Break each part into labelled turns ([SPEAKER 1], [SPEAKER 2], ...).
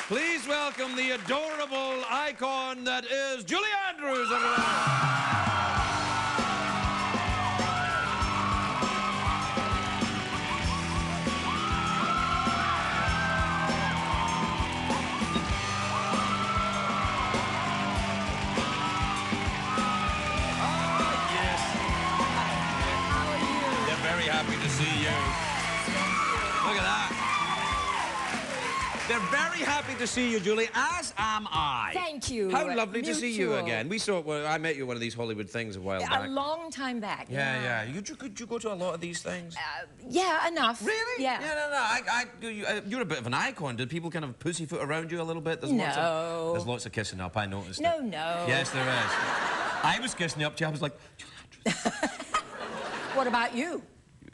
[SPEAKER 1] Please welcome the adorable icon that is Julie Andrews, everyone. Very happy to see you. Look at that. They're very happy to see you, Julie, as am I.
[SPEAKER 2] Thank you.
[SPEAKER 1] How lovely to see you again. We saw, well, I met you at one of these Hollywood things a while back.
[SPEAKER 2] A long time back.
[SPEAKER 1] Yeah. Could you go to a lot of these things?
[SPEAKER 2] Yeah, enough.
[SPEAKER 1] Really?
[SPEAKER 2] Yeah.
[SPEAKER 1] No. You're a bit of an icon. Did people kind of pussyfoot around you a little bit? There's
[SPEAKER 2] No.
[SPEAKER 1] lots of kissing up, I noticed.
[SPEAKER 2] No.
[SPEAKER 1] Yes, there is. I was kissing up to you. I was like,
[SPEAKER 2] What about you?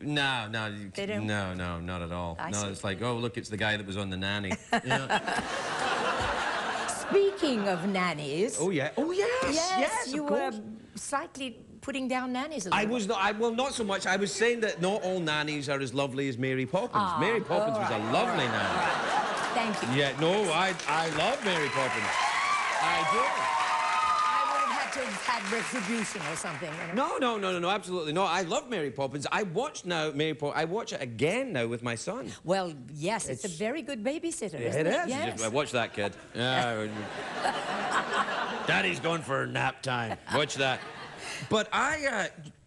[SPEAKER 1] No,
[SPEAKER 2] They don't?
[SPEAKER 1] no, not at all.
[SPEAKER 2] I
[SPEAKER 1] no,
[SPEAKER 2] see.
[SPEAKER 1] It's like, oh, look, it's the guy that was on The Nanny. Yeah.
[SPEAKER 2] Speaking of nannies...
[SPEAKER 1] Oh, yeah. Oh, yes,
[SPEAKER 2] you were slightly putting down nannies a little.
[SPEAKER 1] I was not, well, not so much. I was saying that not all nannies are as lovely as Mary Poppins. Mary Poppins was a lovely nanny.
[SPEAKER 2] Right. Thank you.
[SPEAKER 1] Yeah, no, I love Mary Poppins. I do.
[SPEAKER 2] To have had retribution or something. You know?
[SPEAKER 1] No, absolutely not. I love Mary Poppins. I watch it again now with my son.
[SPEAKER 2] Well, yes, it's a very good babysitter, isn't it?
[SPEAKER 1] It is.
[SPEAKER 2] Yes.
[SPEAKER 1] Watch that, kid. Daddy's gone for nap time. Watch that. But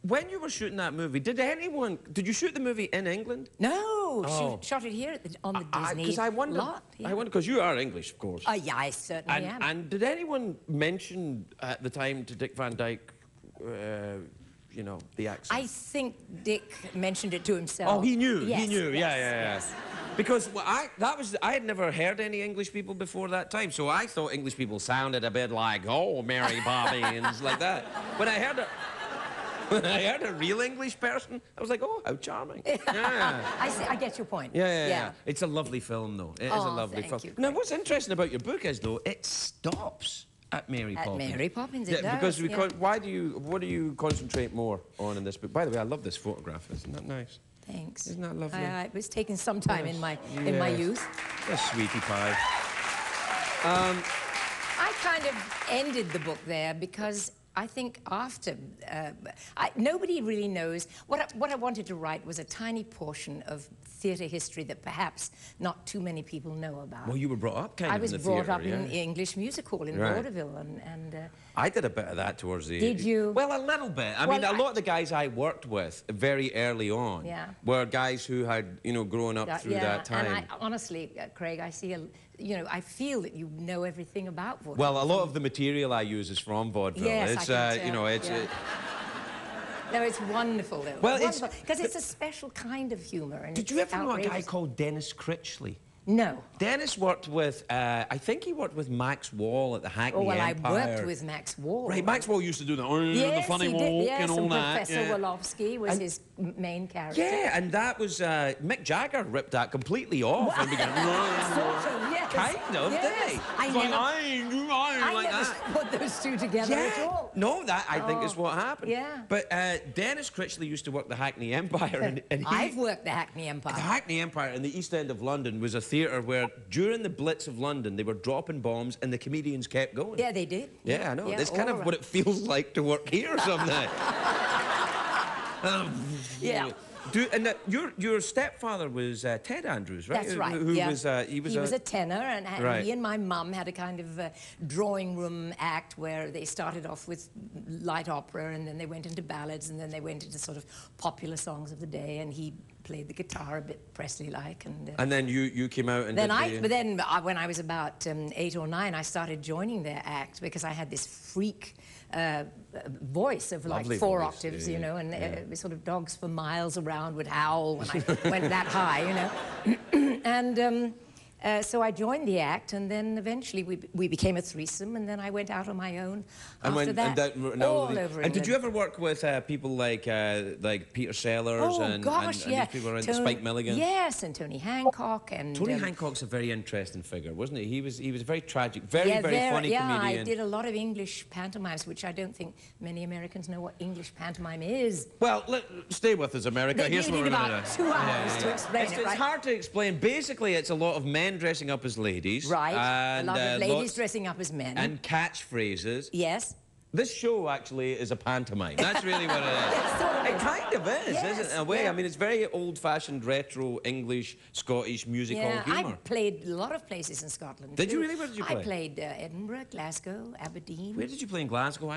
[SPEAKER 1] when you were shooting that movie, did you shoot the movie in England?
[SPEAKER 2] No, shot it here on the Disney
[SPEAKER 1] because I wonder,
[SPEAKER 2] lot. Yeah.
[SPEAKER 1] I wonder, because you are English, of course.
[SPEAKER 2] Yeah, I certainly am.
[SPEAKER 1] And did anyone mention at the time to Dick Van Dyke, you know, the accent?
[SPEAKER 2] I think Dick mentioned it to himself.
[SPEAKER 1] Oh, he knew.
[SPEAKER 2] Yes,
[SPEAKER 1] he knew.
[SPEAKER 2] Yes.
[SPEAKER 1] Because I had never heard any English people before that time, so I thought English people sounded a bit like, oh, Mary Poppins, like that. When I heard a real English person, I was like, oh, how charming. Yeah.
[SPEAKER 2] I get your point.
[SPEAKER 1] Yeah. It's a lovely film, though. It is a lovely film.
[SPEAKER 2] You.
[SPEAKER 1] Now, what's interesting about your book is, though, it stops at Mary Poppins.
[SPEAKER 2] At Mary Poppins, it does.
[SPEAKER 1] Because what do you concentrate more on in this book? By the way, I love this photograph. Isn't that nice?
[SPEAKER 2] Thanks.
[SPEAKER 1] Isn't that lovely?
[SPEAKER 2] It was taken sometime in my youth.
[SPEAKER 1] A sweetie pie.
[SPEAKER 2] I kind of ended the book there because I think after... nobody really knows... What I wanted to write was a tiny portion of theatre history that perhaps not too many people know about.
[SPEAKER 1] Well, you were brought up kind of in the theatre,
[SPEAKER 2] I was brought up in English music hall in Vaudeville, and
[SPEAKER 1] I did a bit of that towards the...
[SPEAKER 2] Did you?
[SPEAKER 1] Well, a little bit. I mean, a lot of the guys I worked with very early on were guys who had, you know, grown up through that time.
[SPEAKER 2] And honestly, Craig, I see I feel that you know everything about vaudeville.
[SPEAKER 1] Well, a lot of the material I use is from vaudeville.
[SPEAKER 2] Yes,
[SPEAKER 1] it's,
[SPEAKER 2] I can tell.
[SPEAKER 1] you know, it's...
[SPEAKER 2] No, it's wonderful, though.
[SPEAKER 1] Well,
[SPEAKER 2] because it's a special kind of humour.
[SPEAKER 1] Did you ever know a guy called Dennis Critchley?
[SPEAKER 2] No.
[SPEAKER 1] Dennis worked with, I think he worked with Max Wall at the Hackney Empire.
[SPEAKER 2] I worked with Max Wall.
[SPEAKER 1] Right, Max Wall used to do the funny walk and all that.
[SPEAKER 2] Professor Wolofsky was his main character.
[SPEAKER 1] Yeah, and that was, Mick Jagger ripped that completely off and began...
[SPEAKER 2] Sort of, yes.
[SPEAKER 1] Kind of, didn't he?
[SPEAKER 2] I never put those two together at all.
[SPEAKER 1] No, that, I think, is what happened.
[SPEAKER 2] Yeah.
[SPEAKER 1] But Dennis Critchley used to work the Hackney Empire. and
[SPEAKER 2] I've worked the Hackney Empire.
[SPEAKER 1] The Hackney Empire in the East End of London was a theatre where, during the Blitz of London, they were dropping bombs and the comedians kept going.
[SPEAKER 2] Yeah, they did.
[SPEAKER 1] Yeah, I know. That's kind of what it feels like to work here someday.
[SPEAKER 2] Yeah.
[SPEAKER 1] And your stepfather was Ted Andrews, right?
[SPEAKER 2] That's right.
[SPEAKER 1] He was
[SPEAKER 2] a tenor, and he and my mum had a kind of drawing room act where they started off with light opera, and then they went into ballads, and then they went into sort of popular songs of the day, and he played the guitar a bit Presley-like, and then
[SPEAKER 1] you came out and
[SPEAKER 2] when I was about 8 or 9, I started joining their act because I had this freak voice of like 4 octaves, you know, and sort of dogs for miles around would howl when I went that high, you know. And so I joined the act, and then eventually we became a threesome, and then I went out on my own after that. All over England.
[SPEAKER 1] And did you ever work with people like Peter Sellers and these people around Spike Milligan?
[SPEAKER 2] Yes, and Tony Hancock and
[SPEAKER 1] Tony Hancock's a very interesting figure, wasn't he? He was very tragic, very funny comedian.
[SPEAKER 2] I did a lot of English pantomimes, which I don't think many Americans know what English pantomime is.
[SPEAKER 1] Well, stay with us, America.
[SPEAKER 2] Here's what we're about 2 hours to explain it.
[SPEAKER 1] It's hard to explain. Basically, it's a lot of men men dressing up as ladies.
[SPEAKER 2] Right.
[SPEAKER 1] And,
[SPEAKER 2] a lot of ladies dressing up as men.
[SPEAKER 1] And catchphrases.
[SPEAKER 2] Yes.
[SPEAKER 1] This show actually is a pantomime. That's really what it is. It kind of is,
[SPEAKER 2] yes,
[SPEAKER 1] isn't it? In a way,
[SPEAKER 2] yeah.
[SPEAKER 1] I mean, it's very old-fashioned, retro, English, Scottish music hall humour.
[SPEAKER 2] I played a lot of places in Scotland.
[SPEAKER 1] Did
[SPEAKER 2] too.
[SPEAKER 1] you really? Where did you play?
[SPEAKER 2] I played Edinburgh, Glasgow, Aberdeen.
[SPEAKER 1] Where did you play in Glasgow?